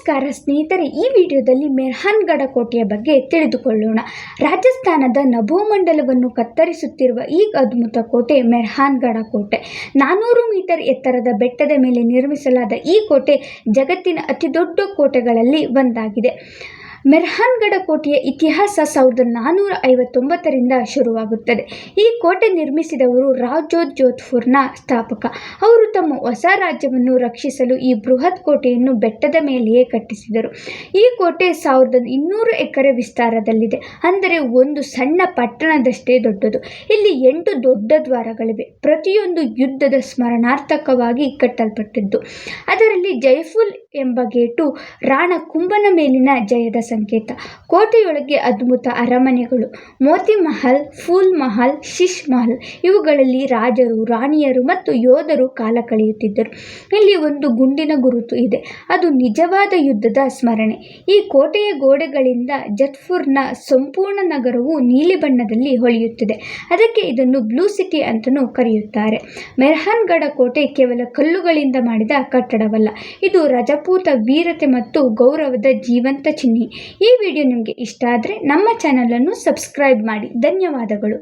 ನಮಸ್ಕಾರ ಸ್ನೇಹಿತರೆ, ಈ ವಿಡಿಯೋದಲ್ಲಿ ಮೆಹ್ರಾನ್ಗಢ ಕೋಟೆಯ ಬಗ್ಗೆ ತಿಳಿದುಕೊಳ್ಳೋಣ. ರಾಜಸ್ಥಾನದ ನಭೋಮಂಡಲವನ್ನು ಕತ್ತರಿಸುತ್ತಿರುವ ಈ ಅದ್ಭುತ ಕೋಟೆ ಮೆಹ್ರಾನ್ಗಢ ಕೋಟೆ. 400 ಮೀಟರ್ ಎತ್ತರದ ಬೆಟ್ಟದ ಮೇಲೆ ನಿರ್ಮಿಸಲಾದ ಈ ಕೋಟೆ ಜಗತ್ತಿನ ಅತಿದೊಡ್ಡ ಕೋಟೆಗಳಲ್ಲಿ ಒಂದಾಗಿದೆ. ಮೆಹ್ರಾನ್ಗಢ ಕೋಟೆಯ ಇತಿಹಾಸ 1459ರಿಂದ ಶುರುವಾಗುತ್ತದೆ. ಈ ಕೋಟೆ ನಿರ್ಮಿಸಿದವರು ರಾವ್ ಜೋಧ್ಪುರ್ನ ಸ್ಥಾಪಕ. ಅವರು ತಮ್ಮ ಹೊಸ ರಾಜ್ಯವನ್ನು ರಕ್ಷಿಸಲು ಈ ಬೃಹತ್ ಕೋಟೆಯನ್ನು ಬೆಟ್ಟದ ಮೇಲೆಯೇ ಕಟ್ಟಿಸಿದರು. ಈ ಕೋಟೆ 1200 ಎಕರೆ ವಿಸ್ತಾರದಲ್ಲಿದೆ, ಅಂದರೆ ಒಂದು ಸಣ್ಣ ಪಟ್ಟಣದಷ್ಟೇ ದೊಡ್ಡದು. ಇಲ್ಲಿ 8 ದೊಡ್ಡ ದ್ವಾರಗಳಿವೆ, ಪ್ರತಿಯೊಂದು ಯುದ್ಧದ ಸ್ಮರಣಾರ್ಥಕವಾಗಿ ಕಟ್ಟಲ್ಪಟ್ಟಿದ್ದು. ಅದರಲ್ಲಿ ಜಯಫುಲ್ ಎಂಬ ಗೇಟು ರಾಣಾ ಕುಂಭನ ಮೇಲಿನ ಜಯದ ಸಂಕೇತ. ಕೋಟೆಯೊಳಗೆ ಅದ್ಭುತ ಅರಮನೆಗಳು, ಮೋತಿ ಮಹಲ್, ಫೂಲ್ ಮಹಲ್, ಶಿಶ್ ಮಹಲ್ ಇವುಗಳಲ್ಲಿ ರಾಜರು, ರಾಣಿಯರು ಮತ್ತು ಯೋಧರು ಕಾಲ ಕಳೆಯುತ್ತಿದ್ದರು. ಇಲ್ಲಿ ಒಂದು ಗುಂಡಿನ ಗುರುತು ಇದೆ, ಅದು ನಿಜವಾದ ಯುದ್ಧದ ಸ್ಮರಣೆ. ಈ ಕೋಟೆಯ ಗೋಡೆಗಳಿಂದ ಜೋಧ್ಪುರ್ನ ಸಂಪೂರ್ಣ ನಗರವು ನೀಲಿ ಬಣ್ಣದಲ್ಲಿ ಹೊಳೆಯುತ್ತಿದೆ. ಅದಕ್ಕೆ ಇದನ್ನು ಬ್ಲೂ ಸಿಟಿ ಅಂತಲೂ ಕರೆಯುತ್ತಾರೆ. ಮೆಹ್ರಾನ್ಗಢ ಕೋಟೆ ಕೇವಲ ಕಲ್ಲುಗಳಿಂದ ಮಾಡಿದ ಕಟ್ಟಡವಲ್ಲ, ಇದು ರಜಪೂತ ವೀರತೆ ಮತ್ತು ಗೌರವದ ಜೀವಂತ ಚಿಹ್ನೆ. ಈ ವಿಡಿಯೋ ನಿಮಗೆ ಇಷ್ಟ ಆದರೆ ನಮ್ಮ ಚಾನಲನ್ನು ಸಬ್ಸ್ಕ್ರೈಬ್ ಮಾಡಿ. ಧನ್ಯವಾದಗಳು.